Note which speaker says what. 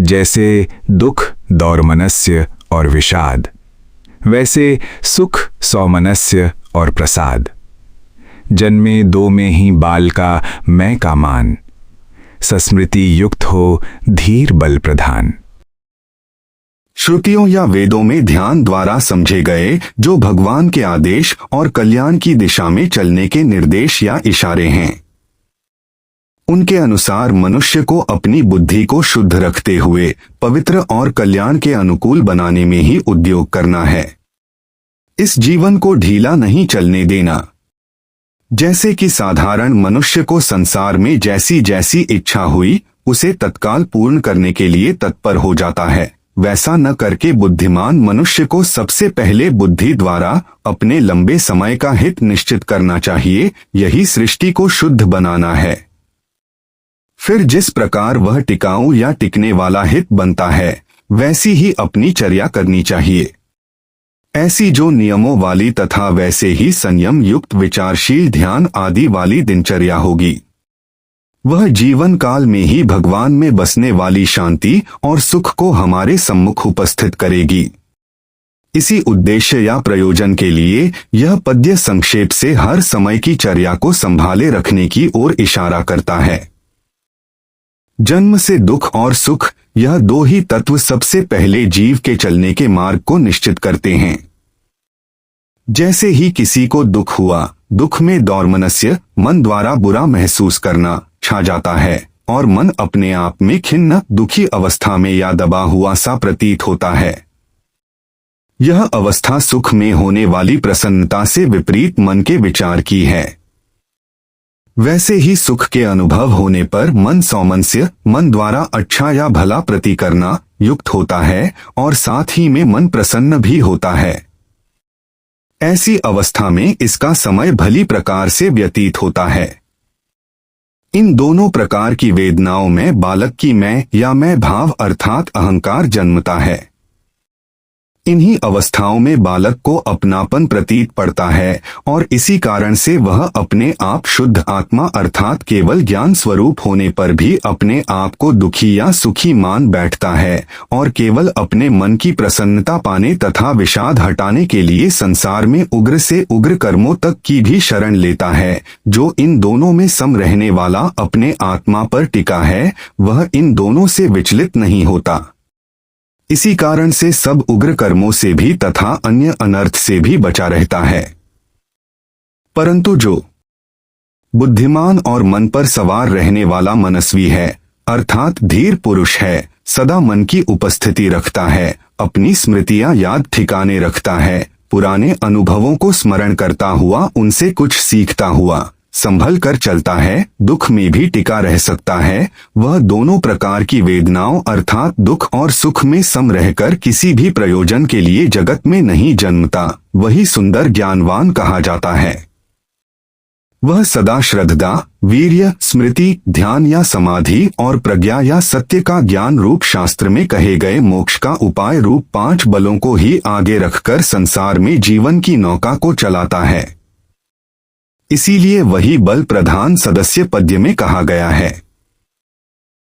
Speaker 1: जैसे दुख दौर्मनस्य और विषाद, वैसे सुख सौमनस्य और प्रसाद। जन्मे दो में ही बाल का मैं का मान, सस्मृति युक्त हो धीर बल प्रधान।
Speaker 2: श्रुतियों या वेदों में ध्यान द्वारा समझे गए जो भगवान के आदेश और कल्याण की दिशा में चलने के निर्देश या इशारे हैं, उनके अनुसार मनुष्य को अपनी बुद्धि को शुद्ध रखते हुए पवित्र और कल्याण के अनुकूल बनाने में ही उद्योग करना है। इस जीवन को ढीला नहीं चलने देना। जैसे कि साधारण मनुष्य को संसार में जैसी जैसी इच्छा हुई उसे तत्काल पूर्ण करने के लिए तत्पर हो जाता है, वैसा न करके बुद्धिमान मनुष्य को सबसे पहले बुद्धि द्वारा अपने लंबे समय का हित निश्चित करना चाहिए। यही सृष्टि को शुद्ध बनाना है। फिर जिस प्रकार वह टिकाऊ या टिकने वाला हित बनता है, वैसी ही अपनी चर्या करनी चाहिए। ऐसी जो नियमों वाली तथा वैसे ही संयम युक्त विचारशील ध्यान आदि वाली दिनचर्या होगी, वह जीवन काल में ही भगवान में बसने वाली शांति और सुख को हमारे सम्मुख उपस्थित करेगी। इसी उद्देश्य या प्रयोजन के लिए यह पद्य संक्षेप से हर समय की चर्या को संभाले रखने की ओर इशारा करता है। जन्म से दुख और सुख, यह दो ही तत्व सबसे पहले जीव के चलने के मार्ग को निश्चित करते हैं। जैसे ही किसी को दुख हुआ, दुख में दौर्मनस्य मन द्वारा बुरा महसूस करना छा जाता है और मन अपने आप में खिन्न दुखी अवस्था में या दबा हुआ सा प्रतीत होता है। यह अवस्था सुख में होने वाली प्रसन्नता से विपरीत मन के विचार की है। वैसे ही सुख के अनुभव होने पर मन सौमनस्य मन द्वारा अच्छा या भला प्रति करना युक्त होता है और साथ ही में मन प्रसन्न भी होता है। ऐसी अवस्था में इसका समय भली प्रकार से व्यतीत होता है। इन दोनों प्रकार की वेदनाओं में बालक की मैं या मैं भाव अर्थात अहंकार जन्मता है। इन्हीं अवस्थाओं में बालक को अपनापन प्रतीत पड़ता है और इसी कारण से वह अपने आप शुद्ध आत्मा अर्थात केवल ज्ञान स्वरूप होने पर भी अपने आप को दुखी या सुखी मान बैठता है और केवल अपने मन की प्रसन्नता पाने तथा विषाद हटाने के लिए संसार में उग्र से उग्र कर्मों तक की भी शरण लेता है। जो इन दोनों में सम रहने वाला अपने आत्मा पर टिका है, वह इन दोनों से विचलित नहीं होता। इसी कारण से सब उग्र कर्मों से भी तथा अन्य अनर्थ से भी बचा रहता है। परंतु जो बुद्धिमान और मन पर सवार रहने वाला मनस्वी है अर्थात धीर पुरुष है, सदा मन की उपस्थिति रखता है, अपनी स्मृतियां याद ठिकाने रखता है, पुराने अनुभवों को स्मरण करता हुआ उनसे कुछ सीखता हुआ संभल कर चलता है, दुख में भी टिका रह सकता है, वह दोनों प्रकार की वेदनाओं अर्थात दुख और सुख में सम रहकर किसी भी प्रयोजन के लिए जगत में नहीं जन्मता, वही सुंदर ज्ञानवान कहा जाता है। वह सदा श्रद्धा, वीर्य, स्मृति, ध्यान या समाधि और प्रज्ञा या सत्य का ज्ञान रूप शास्त्र में कहे गए मोक्ष का उपाय रूप 5 बलों को ही आगे रखकर संसार में जीवन की नौका को चलाता है। इसीलिए वही बल प्रधान सदस्य पद्य में कहा गया है।